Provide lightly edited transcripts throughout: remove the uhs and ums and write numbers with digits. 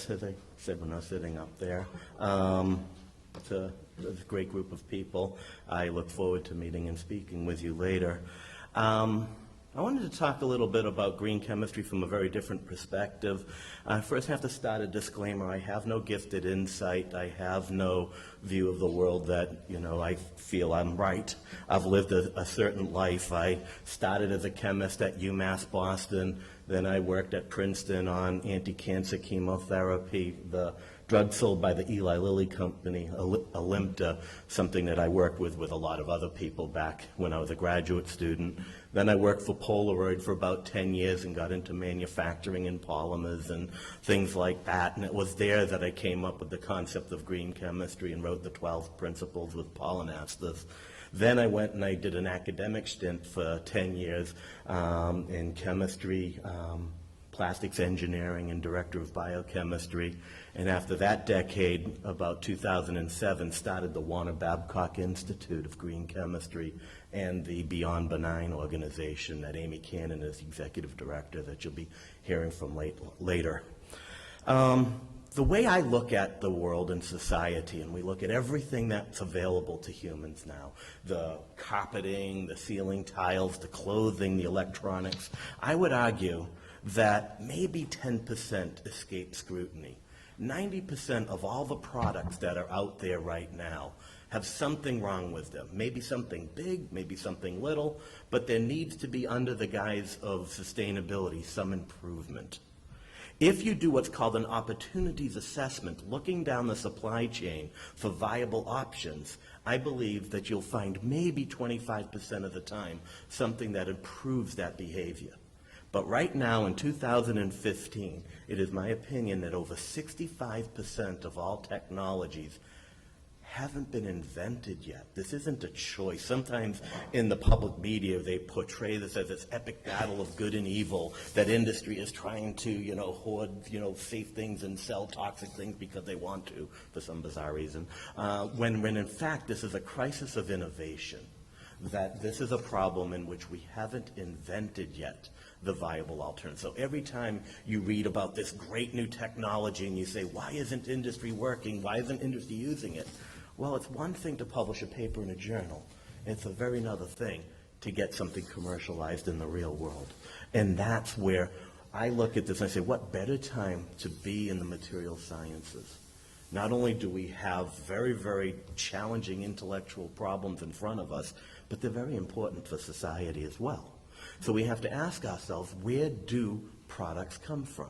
this, as I said when I was sitting up there. It's a great group of people. I look forward to meeting and speaking with you later. I wanted to talk a little bit about green chemistry from a very different perspective. I first have to start a disclaimer. I have no gifted insight. I have no view of the world that, I feel I'm right. I've lived a certain life. I started as a chemist at UMass Boston. Then I worked at Princeton on anti-cancer chemotherapy, the drug sold by the Eli Lilly company, Alimta, something that I worked with a lot of other people back when I was a graduate student. Then I worked for Polaroid for about 10 years and got into manufacturing and polymers and things like that. And it was there that I came up with the concept of green chemistry and wrote the 12 principles with pollen esters. Then I went and I did an academic stint for 10 years in chemistry, plastics engineering, and director of biochemistry. And after that decade, about 2007, started the Warner Babcock Institute of Green Chemistry and the Beyond Benign organization that Amy Cannon is executive director that you'll be hearing from later. The way I look at the world and society, and we look at everything that's available to humans now, the carpeting, the ceiling tiles, the clothing, the electronics, I would argue that maybe 10% escape scrutiny. 90% of all the products that are out there right now have something wrong with them. Maybe something big, maybe something little, but there needs to be, under the guise of sustainability, some improvement. If you do what's called an opportunities assessment, looking down the supply chain for viable options, I believe that you'll find maybe 25% of the time something that improves that behavior. But right now in 2015, it is my opinion that over 65% of all technologies haven't been invented yet. This isn't a choice. Sometimes in the public media they portray this as this epic battle of good and evil, that industry is trying to, hoard, safe things and sell toxic things because they want to, for some bizarre reason. When in fact this is a crisis of innovation, that this is a problem in which we haven't invented yet the viable alternative. So every time you read about this great new technology and you say, why isn't industry working? Why isn't industry using it? Well, it's one thing to publish a paper in a journal. It's a very another thing to get something commercialized in the real world. And that's where I look at this and I say, what better time to be in the material sciences? Not only do we have very, very challenging intellectual problems in front of us, but they're very important for society as well. So we have to ask ourselves, where do products come from?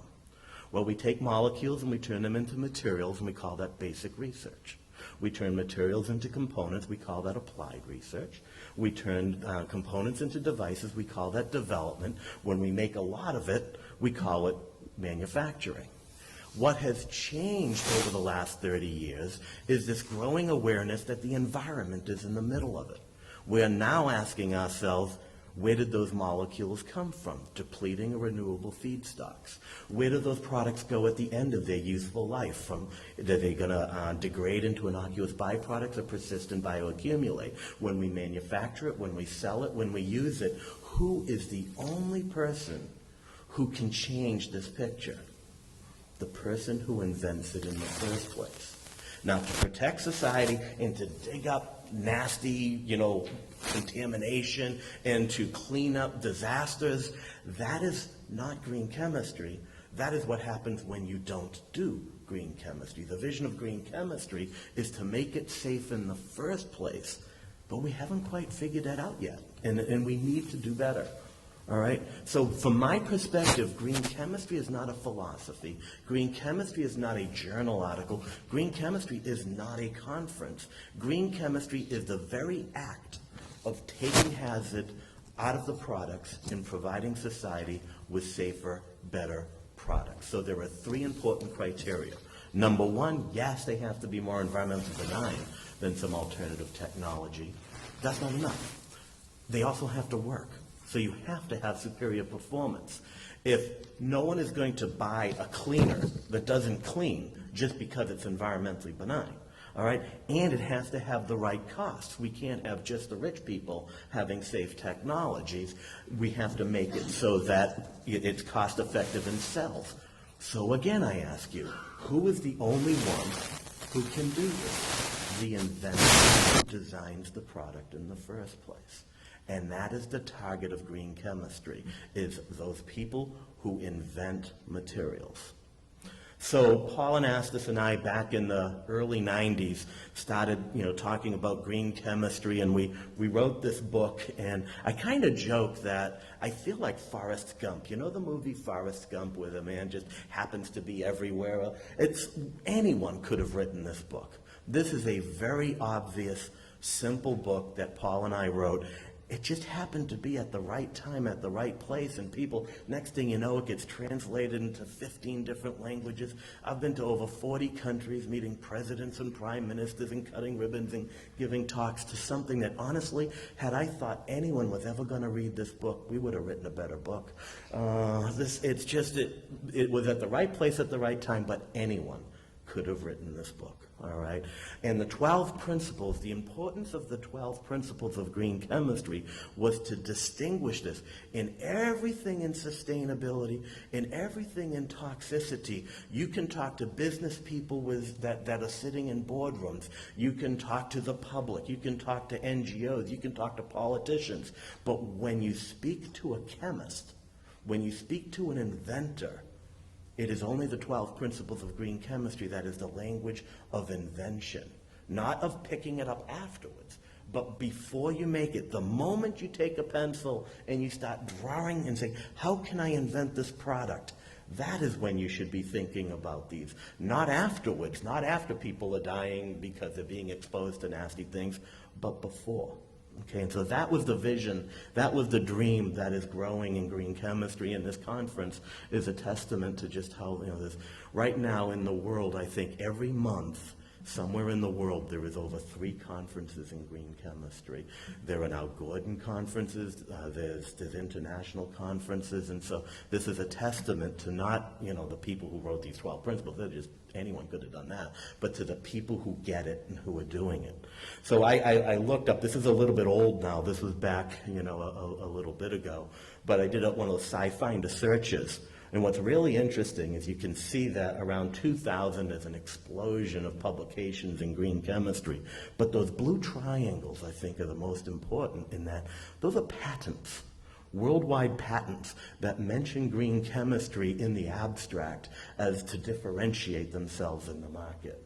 Well, we take molecules and we turn them into materials, and we call that basic research. We turn materials into components, we call that applied research. We turn components into devices, we call that development. When we make a lot of it, we call it manufacturing. What has changed over the last 30 years is this growing awareness that the environment is in the middle of it. We're now asking ourselves, where did those molecules come from? Depleting or renewable feedstocks. Where do those products go at the end of their useful life? Are they going to degrade into innocuous byproducts or persist and bioaccumulate? When we manufacture it, when we sell it, when we use it, who is the only person who can change this picture? The person who invents it in the first place. Now, to protect society and to dig up nasty, contamination and to clean up disasters, that is not green chemistry. That is what happens when you don't do green chemistry. The vision of green chemistry is to make it safe in the first place, but we haven't quite figured that out yet, and we need to do better. All right? So from my perspective, green chemistry is not a philosophy. Green chemistry is not a journal article. Green chemistry is not a conference. Green chemistry is the very act of taking hazard out of the products and providing society with safer, better products. So there are three important criteria. Number one, yes, they have to be more environmentally benign than some alternative technology. That's not enough. They also have to work. So you have to have superior performance. If no one is going to buy a cleaner that doesn't clean just because it's environmentally benign, all right, and it has to have the right costs. We can't have just the rich people having safe technologies. We have to make it so that it's cost effective and sells. So again, I ask you, Who is the only one who can do this? The inventor who designs the product in the first place. And that is the target of green chemistry, is those people who invent materials. So Paul Anastas and I, back in the early 90s, started, talking about green chemistry, and we wrote this book, and I kind of joke that I feel like Forrest Gump. You know the movie Forrest Gump, where the man just happens to be everywhere? Anyone could have written this book. This is a very obvious, simple book that Paul and I wrote. It just happened to be at the right time, at the right place, and people, next thing you know, it gets translated into 15 different languages. I've been to over 40 countries, meeting presidents and prime ministers and cutting ribbons and giving talks to something that, honestly, had I thought anyone was ever going to read this book, we would have written a better book. It was at the right place at the right time, but anyone could have written this book. All right, and the 12 principles, the importance of the 12 principles of green chemistry was to distinguish this in everything in sustainability, in everything in toxicity. You can talk to business people that are sitting in boardrooms. You can talk to the public. You can talk to NGOs. You can talk to politicians. But when you speak to a chemist, when you speak to an inventor, it is only the 12 principles of green chemistry that is the language of invention, not of picking it up afterwards, but before you make it. The moment you take a pencil and you start drawing and saying, how can I invent this product? That is when you should be thinking about these, not afterwards, not after people are dying because they're being exposed to nasty things, but before. Okay, and so that was the vision, that was the dream that is growing in green chemistry, and this conference is a testament to just how, this, right now in the world, I think every month, somewhere in the world, there is over 3 conferences in green chemistry. There are now Gordon conferences, there's international conferences, and so this is a testament to not, the people who wrote these 12 principles, they're just, anyone could have done that, but to the people who get it and who are doing it. So I looked up, this is a little bit old now, this was back, a little bit ago, but I did one of those sci-finder searches. And what's really interesting is you can see that around 2000 there's an explosion of publications in green chemistry. But those blue triangles, I think, are the most important in that those are patents, worldwide patents that mention green chemistry in the abstract as to differentiate themselves in the market.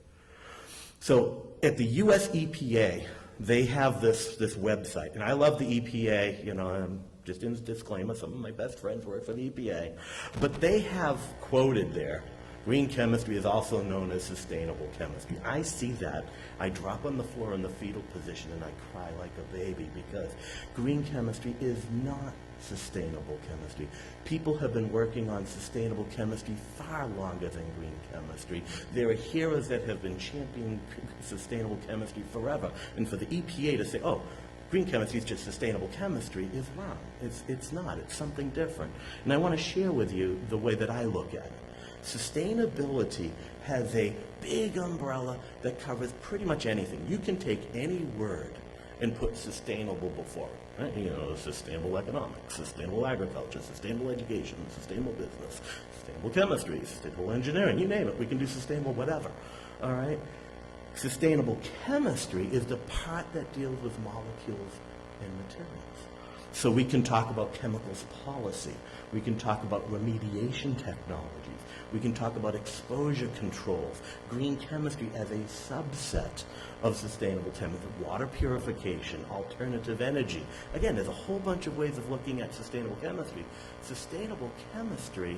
So at the US EPA, they have this website, and I love the EPA, just in disclaimer, some of my best friends work for the EPA, but they have quoted there, green chemistry is also known as sustainable chemistry. I see that, I drop on the floor in the fetal position and I cry like a baby because green chemistry is not sustainable chemistry. People have been working on sustainable chemistry far longer than green chemistry. There are heroes that have been championing sustainable chemistry forever, and for the EPA to say, oh, green chemistry is just sustainable chemistry is wrong. It's not. It's something different. And I want to share with you the way that I look at it. Sustainability has a big umbrella that covers pretty much anything. You can take any word and put sustainable before it. Right? Sustainable economics, sustainable agriculture, sustainable education, sustainable business, sustainable chemistry, sustainable engineering, you name it. We can do sustainable whatever. All right? Sustainable chemistry is the part that deals with molecules and materials. So we can talk about chemicals policy. We can talk about remediation technologies. We can talk about exposure controls. Green chemistry as a subset of sustainable chemistry. Water purification, alternative energy. Again, there's a whole bunch of ways of looking at sustainable chemistry. Sustainable chemistry,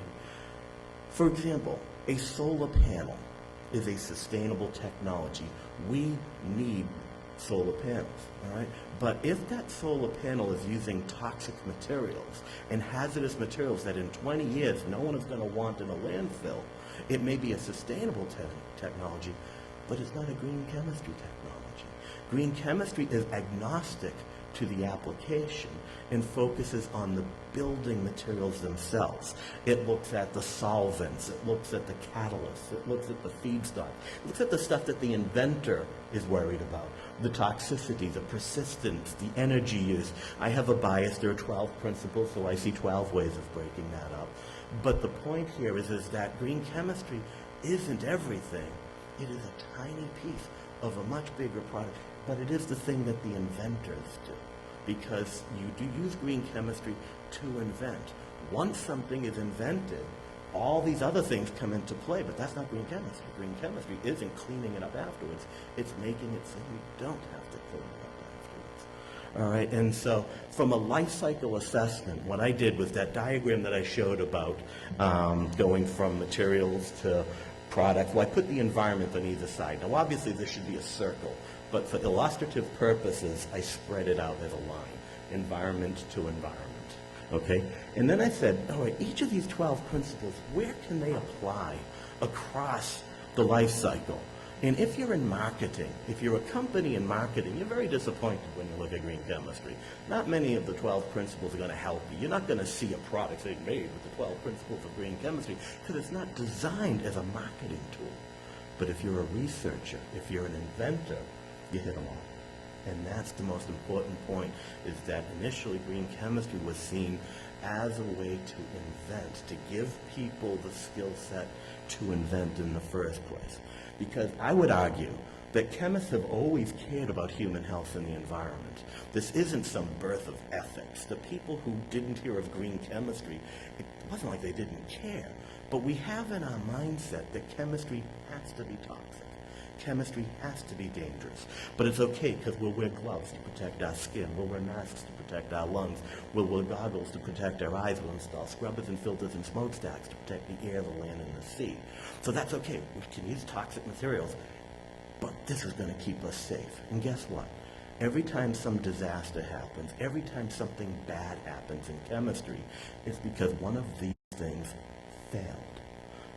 for example, a solar panel is a sustainable technology. We need solar panels, all right? But if that solar panel is using toxic materials and hazardous materials that in 20 years no one is going to want in a landfill, it may be a sustainable technology, but it's not a green chemistry technology. Green chemistry is agnostic to the application and focuses on the building materials themselves. It looks at the solvents, it looks at the catalysts, it looks at the feedstock, it looks at the stuff that the inventor is worried about, the toxicity, the persistence, the energy use. I have a bias, there are 12 principles, so I see 12 ways of breaking that up. But the point here is that green chemistry isn't everything. It is a tiny piece of a much bigger product, but it is the thing that the inventors do, because you do use green chemistry to invent. Once something is invented, all these other things come into play, but that's not green chemistry. Green chemistry isn't cleaning it up afterwards. It's making it so you don't have to clean it up afterwards. All right, and so from a life cycle assessment, what I did was that diagram that I showed about going from materials to product. Well, I put the environment on either side. Now, obviously, there should be a circle, but for illustrative purposes, I spread it out as a line, environment to environment. Okay? And then I said, all right, each of these 12 principles, where can they apply across the life cycle? And if you're in marketing, if you're a company in marketing, you're very disappointed when you look at green chemistry. Not many of the 12 principles are going to help you. You're not going to see a product saying made with the 12 principles of green chemistry because it's not designed as a marketing tool. But if you're a researcher, if you're an inventor, you hit them all. And that's the most important point, is that initially green chemistry was seen as a way to invent, to give people the skill set to invent in the first place. Because I would argue that chemists have always cared about human health and the environment. This isn't some birth of ethics. The people who didn't hear of green chemistry, it wasn't like they didn't care. But we have in our mindset that chemistry has to be toxic. Chemistry has to be dangerous. But it's okay because we'll wear gloves to protect our skin. We'll wear masks to protect our lungs. We'll wear goggles to protect our eyes. We'll install scrubbers and filters and smokestacks to protect the air, the land, and the sea. So that's okay. We can use toxic materials, but this is going to keep us safe. And guess what? Every time some disaster happens, every time something bad happens in chemistry, it's because one of these things failed.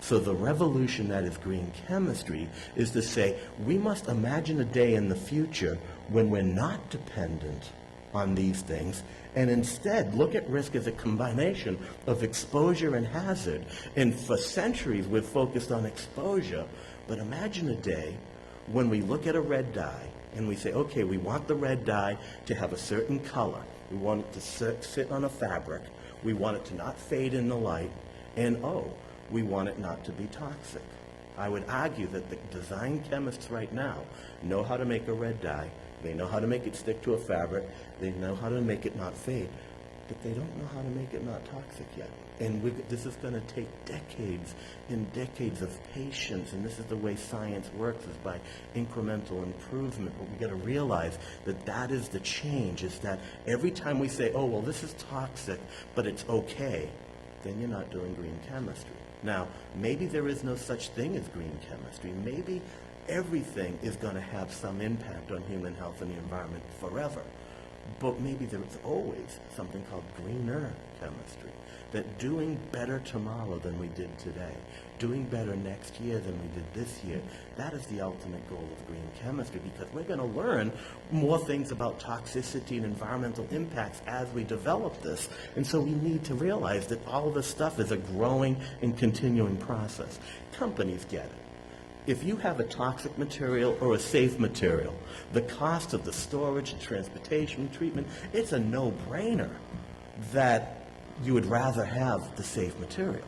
So the revolution that is green chemistry is to say we must imagine a day in the future when we're not dependent on these things and instead look at risk as a combination of exposure and hazard. And for centuries we've focused on exposure, but imagine a day when we look at a red dye and we say, okay, we want the red dye to have a certain color. We want it to sit on a fabric. We want it to not fade in the light. And we want it not to be toxic. I would argue that the design chemists right now know how to make a red dye. They know how to make it stick to a fabric. They know how to make it not fade. But they don't know how to make it not toxic yet. And this is going to take decades and decades of patience. And this is the way science works, is by incremental improvement. But we've got to realize that that is the change, is that every time we say, oh, well, this is toxic, but it's okay, then you're not doing green chemistry. Now, maybe there is no such thing as green chemistry. Maybe everything is going to have some impact on human health and the environment forever. But maybe there is always something called greener chemistry, that doing better tomorrow than we did today, doing better next year than we did this year, that is the ultimate goal of green chemistry, because we're going to learn more things about toxicity and environmental impacts as we develop this. And so we need to realize that all of this stuff is a growing and continuing process. Companies get it. If you have a toxic material or a safe material, the cost of the storage and transportation treatment, it's a no-brainer that you would rather have the safe material,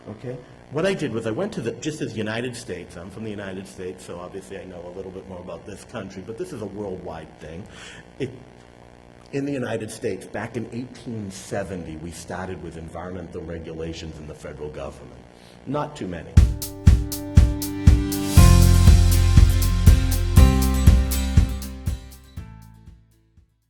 okay? What I did was I went to just as United States, I'm from the United States, so obviously I know a little bit more about this country, but this is a worldwide thing. In the United States, back in 1870, we started with environmental regulations in the federal government. Not too many.